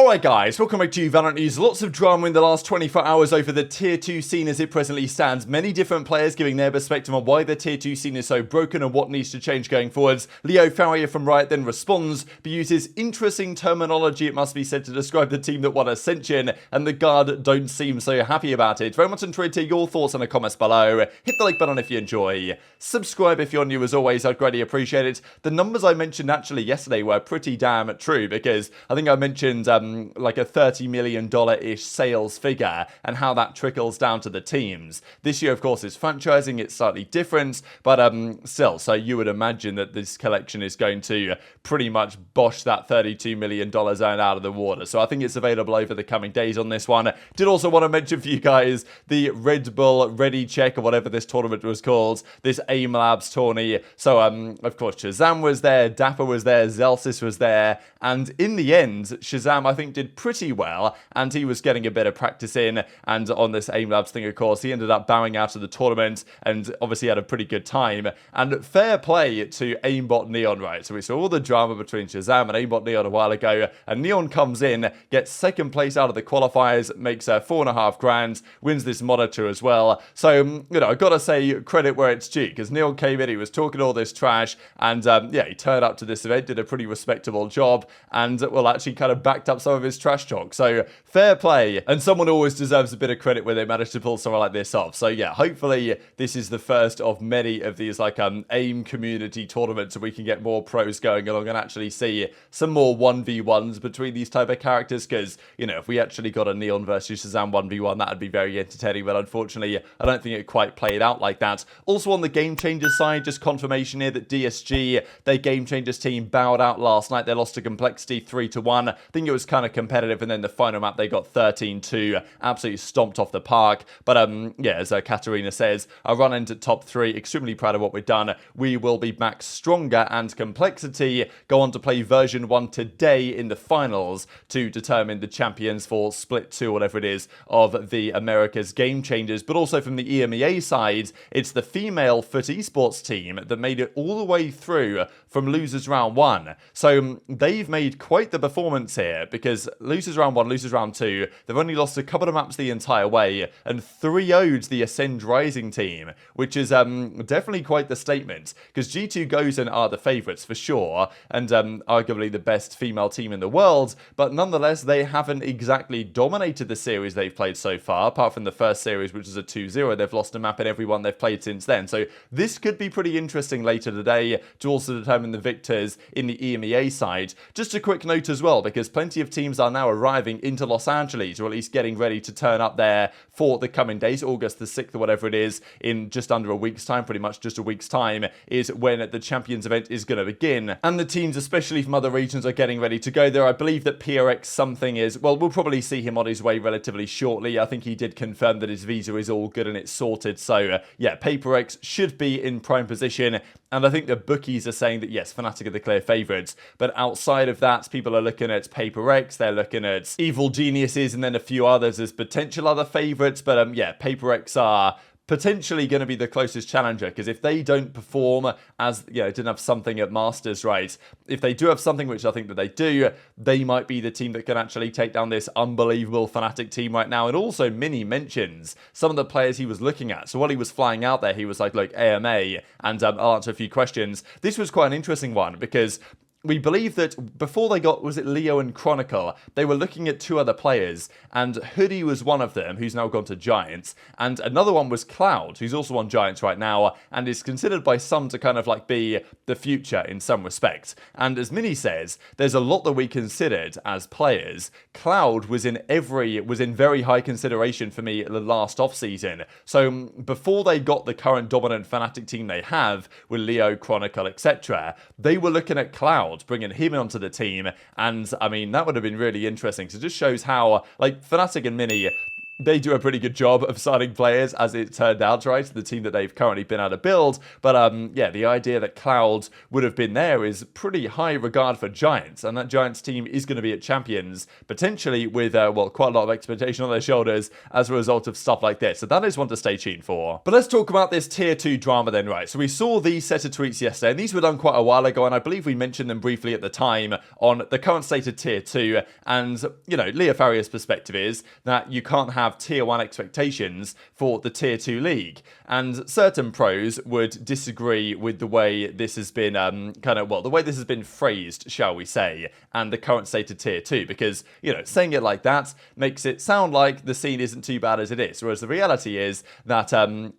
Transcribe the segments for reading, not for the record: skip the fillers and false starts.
Alright guys, welcome back to VALORANT News. Lots of drama in the last 24 hours over the Tier 2 scene as it presently stands. Many different players giving their perspective on why the Tier 2 scene is so broken and what needs to change going forwards. Leo Farrier from Riot then responds, but uses interesting terminology, it must be said, to describe the team that won Ascension, and the guard don't seem so happy about it. Very much enjoyed to hear your thoughts in the comments below. Hit the like button if you enjoy. Subscribe if you're new as always, I'd greatly appreciate it. The numbers I mentioned actually yesterday were pretty damn true, because I think I mentioned like a $30 million-ish sales figure and how that trickles down to the teams. This year, of course, is franchising. It's slightly different, but still, so you would imagine that this collection is going to pretty much bosh that $32 million zone out of the water. So I think it's available over the coming days on this one. Did also want to mention for you guys the Red Bull Ready Check, or whatever this tournament was called, this AIM Labs tourney. So, of course, ShahZaM was there, dapr was there, Zellsis was there, and in the end, ShahZaM, I think, did pretty well, and he was getting a bit of practice in, and on this AIM Labs thing, of course, he ended up bowing out of the tournament, and obviously had a pretty good time, and fair play to AimbotNeon, right? So we saw all the drama between ShahZaM and AimbotNeon a while ago, and Neon comes in, gets second place out of the qualifiers, makes 4.5 grand, wins this monitor as well. So, you know, I gotta say credit where it's due, because Neon came in, he was talking all this trash, and yeah, he turned up to this event, did a pretty respectable job, and well, actually kind of backed up some of his trash talk. So fair play, and someone always deserves a bit of credit when they manage to pull something like this off. So yeah, hopefully this is the first of many of these like AIM community tournaments, so we can get more pros going along and actually see some more 1v1s between these type of characters, because, you know, if we actually got a Neon versus ShahZaM 1v1, that would be very entertaining, but unfortunately I don't think it quite played out like that. Also on the Game Changers side, just confirmation here that DSG, their Game Changers team, bowed out last night. They lost to Complexity 3-1. I think it was kind of competitive, and then the final map they got 13-2, absolutely stomped off the park. But yeah, as Katarina says, our run into top 3, extremely proud of what we've done. We will be back stronger, and Complexity go on to play version 1 today in the finals to determine the champions for split 2, whatever it is, of the America's Game Changers. But also from the EMEA side, it's the female FUT esports team that made it all the way through from losers round 1. So they've made quite the performance here, because losers round 1, losers round 2, they've only lost a couple of maps the entire way, and 3-0'd the Ascend Rising team, which is definitely quite the statement, because G2 Gozen are the favourites for sure, and arguably the best female team in the world, but nonetheless they haven't exactly dominated the series they've played so far, apart from the first series, which is a 2-0. They've lost a map in every one they've played since then, so this could be pretty interesting later today to also determine the victors in the EMEA side. Just a quick note as well, because plenty of teams are now arriving into Los Angeles, or at least getting ready to turn up there for the coming days. August the 6th or whatever it is, in just under a week's time, pretty much just a week's time, is when the Champions event is going to begin. And the teams, especially from other regions, are getting ready to go there. I believe that PRX something is, well, we'll probably see him on his way relatively shortly. I think he did confirm that his visa is all good and it's sorted. So yeah, PaperX should be in prime position. And I think the bookies are saying that, yes, Fnatic are the clear favourites. But outside of that, people are looking at PaperX, they're looking at Evil Geniuses, and then a few others as potential other favourites. But yeah, PaperX are potentially going to be the closest challenger, because if they don't perform as, you know, didn't have something at Masters, right, if they do have something, which I think that they do, they might be the team that can actually take down this unbelievable Fnatic team right now. And also Mini mentions some of the players he was looking at. So while he was flying out there, he was like, look, AMA, and I'll answer a few questions. This was quite an interesting one, because we believe that before they got, was it Leo and Chronicle, they were looking at 2 other players, and Hoodie was one of them, who's now gone to Giants, and another one was Cloud, who's also on Giants right now, and is considered by some to kind of like be the future in some respect. And as Mini says, there's a lot that we considered as players. Cloud was in very high consideration for me the last off-season. So before they got the current dominant Fnatic team they have, with Leo, Chronicle, etc., they were looking at Cloud, bringing him onto the team, and I mean, that would have been really interesting. So it just shows how, like, Fnatic and Mini, they do a pretty good job of signing players, as it turned out, right? The team that they've currently been able to build. But yeah, the idea that Cloud would have been there is pretty high regard for Giants, and that Giants team is going to be at Champions, potentially with, well, quite a lot of expectation on their shoulders as a result of stuff like this. So that is one to stay tuned for. But let's talk about this Tier 2 drama then, right? So we saw these set of tweets yesterday, and these were done quite a while ago, and I believe we mentioned them briefly at the time on the current state of Tier 2. And, you know, Leo Farrier's perspective is that you can't have Tier 1 expectations for the Tier 2 league. And certain pros would disagree with the way this has been the way this has been phrased, shall we say, and the current state of Tier 2, because, you know, saying it like that makes it sound like the scene isn't too bad as it is, whereas the reality is that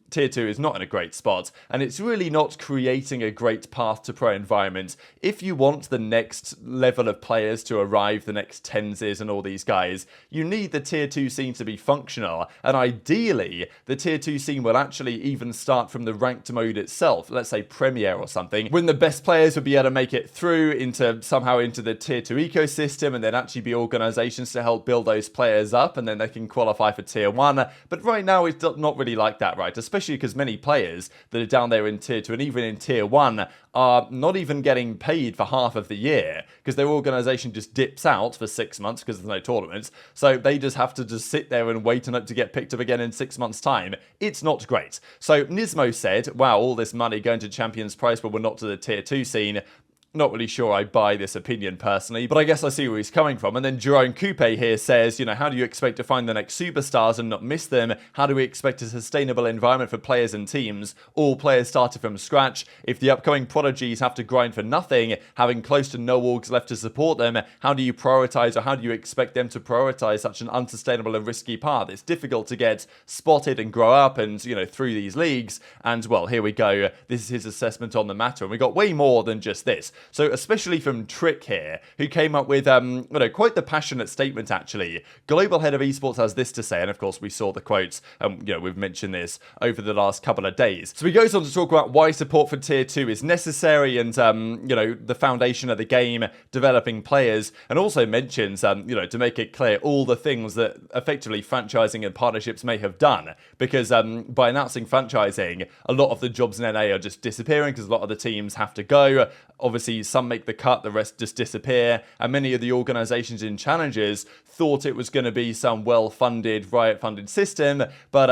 Tier 2 is not in a great spot, and it's really not creating a great path to pro environment. If you want the next level of players to arrive, the next TenZs and all these guys, you need the Tier 2 scene to be functional, and ideally, the Tier 2 scene will actually even start from the ranked mode itself, let's say Premier or something, when the best players would be able to make it through somehow into the Tier 2 ecosystem, and then actually be organizations to help build those players up, and then they can qualify for Tier 1. But right now, it's not really like that, right? Especially because many players that are down there in Tier 2 and even in Tier 1 are not even getting paid for half of the year, because their organization just dips out for 6 months because there's no tournaments. So they just have to just sit there and wait and hope to get picked up again in 6 months' time. It's not great. So Nismo said, wow, all this money going to Champions Prize, but we're not to the Tier 2 scene. Not really sure I buy this opinion personally, but I guess I see where he's coming from. And then Jerome Coupe here says, you know, how do you expect to find the next superstars and not miss them? How do we expect a sustainable environment for players and teams? All players started from scratch. If the upcoming prodigies have to grind for nothing, having close to no orgs left to support them, how do you prioritize, or how do you expect them to prioritize such an unsustainable and risky path? It's difficult to get spotted and grow up and, you know, through these leagues. And, well, here we go. This is his assessment on the matter. And we got way more than just this. So especially from Trick here, who came up with quite the passionate statement, actually. Global head of esports has this to say, and of course we saw the quotes, we've mentioned this over the last couple of days. So he goes on to talk about why support for Tier 2 is necessary and, the foundation of the game, developing players, and also mentions, to make it clear, all the things that effectively franchising and partnerships may have done. Because by announcing franchising, a lot of the jobs in NA are just disappearing because a lot of the teams have to go. Obviously, some make the cut, the rest just disappear, and many of the organizations in Challengers thought it was going to be some well-funded, Riot-funded system, but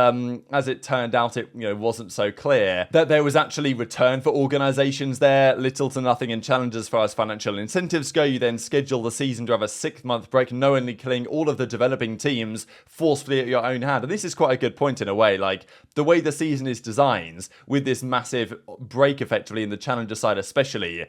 as it turned out, it wasn't so clear that there was actually return for organizations there, little to nothing in Challengers as far as financial incentives go. You then schedule the season to have a 6-month break, knowingly killing all of the developing teams forcefully at your own hand. And this is quite a good point in a way, like the way the season is designed, with this massive break effectively in the Challenger side especially,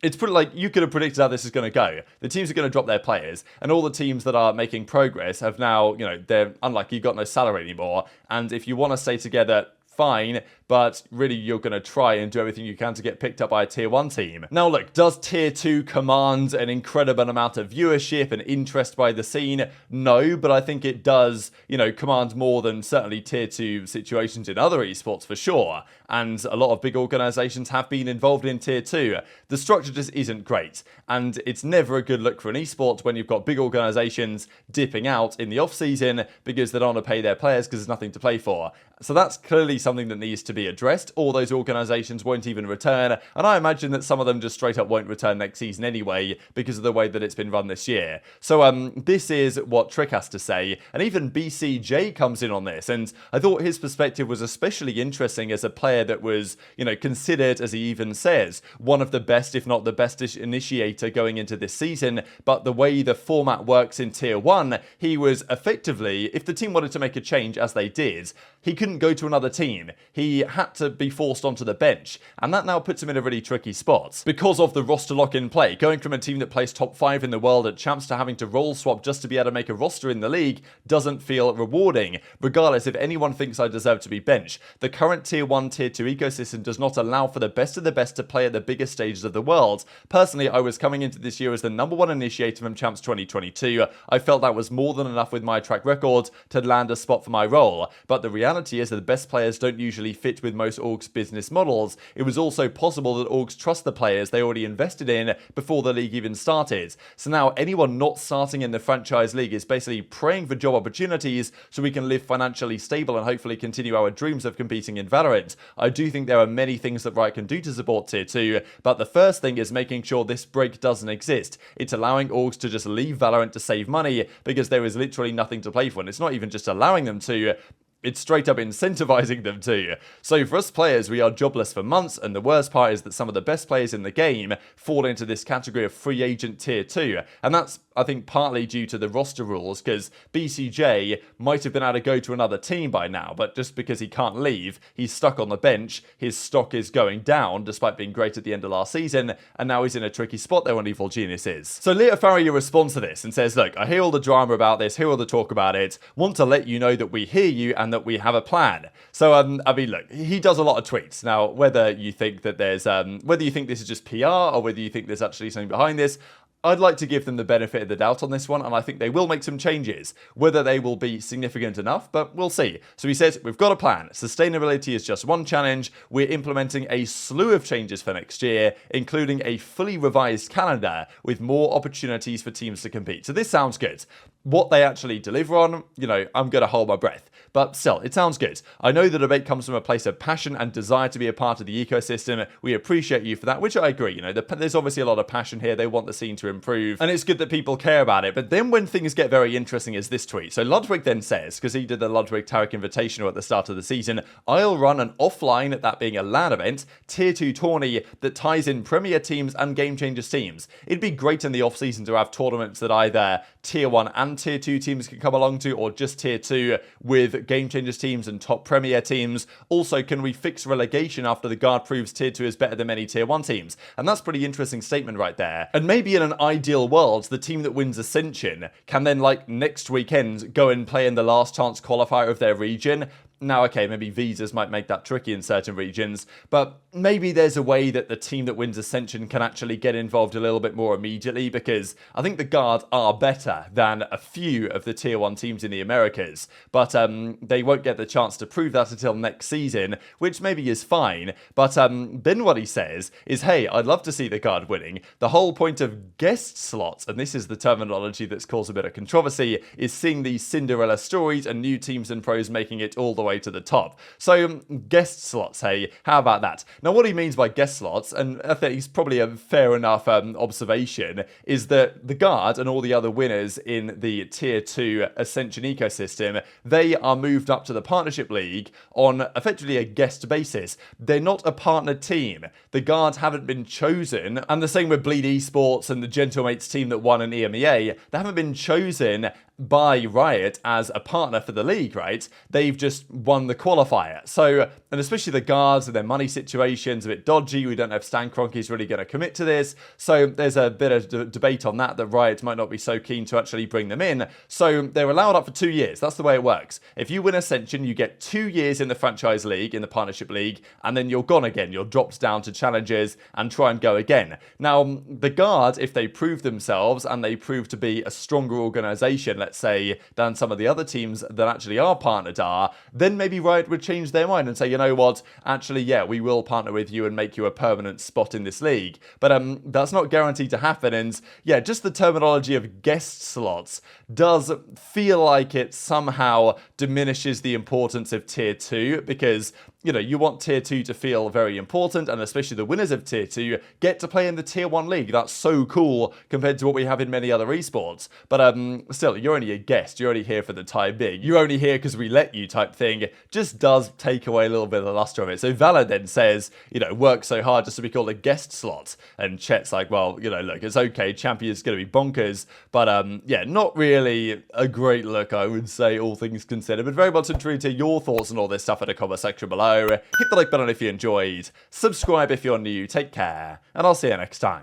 it's pretty like you could have predicted how this is going to go. The teams are going to drop their players, and all the teams that are making progress have now, they're unlucky, got no salary anymore. And if you want to stay together, fine, but really you're going to try and do everything you can to get picked up by a Tier 1 team. Now look, does Tier 2 command an incredible amount of viewership and interest by the scene? No, but I think it does, command more than certainly Tier 2 situations in other esports for sure. And a lot of big organizations have been involved in Tier 2. The structure just isn't great, and it's never a good look for an esport when you've got big organizations dipping out in the off-season because they don't want to pay their players because there's nothing to play for. So that's clearly something that needs to be addressed. All those organizations won't even return, and I imagine that some of them just straight up won't return next season anyway because of the way that it's been run this year. So this is what Trick has to say, and even BCJ comes in on this, and I thought his perspective was especially interesting as a player that was, considered, as he even says, one of the best, if not the best initiator going into this season. But the way the format works in Tier 1, he was effectively, if the team wanted to make a change, as they did, he couldn't go to another team. He had to be forced onto the bench, and that now puts him in a really tricky spot because of the roster lock-in play. Going from a team that plays top 5 in the world at champs to having to role swap just to be able to make a roster in the league doesn't feel rewarding, regardless if anyone thinks I deserve to be benched. The current Tier 1, Tier 2 ecosystem does not allow for the best of the best to play at the biggest stages of the world. Personally, I was coming into this year as the #1 initiator from Champs 2022. I felt that was more than enough with my track record to land a spot for my role, but the reality is that the best players don't usually fit fit with most orgs' business models. It was also possible that orgs trust the players they already invested in before the league even started. So now anyone not starting in the franchise league is basically praying for job opportunities so we can live financially stable and hopefully continue our dreams of competing in Valorant. I do think there are many things that Riot can do to support Tier 2, but the first thing is making sure this break doesn't exist. It's allowing orgs to just leave Valorant to save money because there is literally nothing to play for, and it's not even just allowing them to, it's straight up incentivizing them to. So for us players, we are jobless for months, and the worst part is that some of the best players in the game fall into this category of free agent tier 2. And that's, I think, partly due to the roster rules, because BCJ might have been able to go to another team by now, but just because he can't leave, he's stuck on the bench, his stock is going down, despite being great at the end of last season, and now he's in a tricky spot there on Evil Genius is. So Leo Farrier responds to this and says, look, I hear all the drama about this, hear all the talk about it, want to let you know that we hear you and that we have a plan. So, I mean, look, he does a lot of tweets. Now, whether you think that there's, whether you think this is just PR or whether you think there's actually something behind this, I'd like to give them the benefit of the doubt on this one, and I think they will make some changes. Whether they will be significant enough, but we'll see. So he says, we've got a plan. Sustainability is just one challenge. We're implementing a slew of changes for next year, including a fully revised calendar with more opportunities for teams to compete. So this sounds good. What they actually deliver on, you know, I'm going to hold my breath. But still, it sounds good. I know the debate comes from a place of passion and desire to be a part of the ecosystem. We appreciate you for that, which I agree. You know, there's obviously a lot of passion here. They want the scene to improve, and it's good that people care about it. But then when things get very interesting is this tweet. So Ludwig then says, because he did the Ludwig Tarek Invitational at the start of the season, I'll run an offline, that being a LAN event, tier 2 tourney that ties in Premier teams and Game Changers teams. It'd be great in the off-season to have tournaments that either tier 1 and tier 2 teams can come along to, or just tier 2 with Game Changers teams and top Premier teams. Also, can we fix relegation after the guard proves tier 2 is better than many tier 1 teams? And that's a pretty interesting statement right there. And maybe in an ideal world, the team that wins Ascension can then, like, next weekend go and play in the last chance qualifier of their region. Now, okay, maybe visas might make that tricky in certain regions, but maybe there's a way that the team that wins Ascension can actually get involved a little bit more immediately, because I think the Guard are better than a few of the tier 1 teams in the Americas, but they won't get the chance to prove that until next season, which maybe is fine. But then what he says is, hey, I'd love to see the Guard winning. The whole point of guest slots, and this is the terminology that's caused a bit of controversy, is seeing these Cinderella stories and new teams and pros making it all the way to the top. So guest slots, hey, how about that? Now what he means by guest slots, and I think it's probably a fair enough observation, is that the Guard and all the other winners in the tier 2 Ascension ecosystem, they are moved up to the Partnership League on effectively a guest basis. They're not a partnered team. The Guard haven't been chosen, and the same with Bleed Esports and the Gentlemates team that won an EMEA. They haven't been chosen by Riot as a partner for the league, right? They've just won the qualifier. So, and especially the Guards and their money situation's a bit dodgy. We don't know if Stan Kroenke's really going to commit to this. So there's a bit of debate on that Riot might not be so keen to actually bring them in. So they're allowed up for 2 years. That's the way it works. If you win Ascension, you get 2 years in the franchise league, in the partnership league, and then you're gone again. You're dropped down to challengers and try and go again. Now, the Guard, if they prove themselves and they prove to be a stronger organization, let's say, than some of the other teams that actually are partnered are, then maybe Riot would change their mind and say, you know what, actually, yeah, we will partner with you and make you a permanent spot in this league. But that's not guaranteed to happen, and yeah, just the terminology of guest slots does feel like it somehow diminishes the importance of tier 2, because you know, you want tier 2 to feel very important, and especially the winners of tier 2 get to play in the tier 1 league. That's so cool compared to what we have in many other esports. But still, you're only a guest. You're only here for the time being. You're only here because we let you type thing. Just does take away a little bit of the luster of it. So Valor then says, you know, work so hard just to be called a guest slot. And Chet's like, well, you know, look, it's okay. Champion's going to be bonkers. But yeah, not really a great look, I would say, all things considered. But very much intrigued to hear your thoughts on all this stuff in the comment section below. Hit the like button if you enjoyed, subscribe if you're new, take care, and I'll see you next time.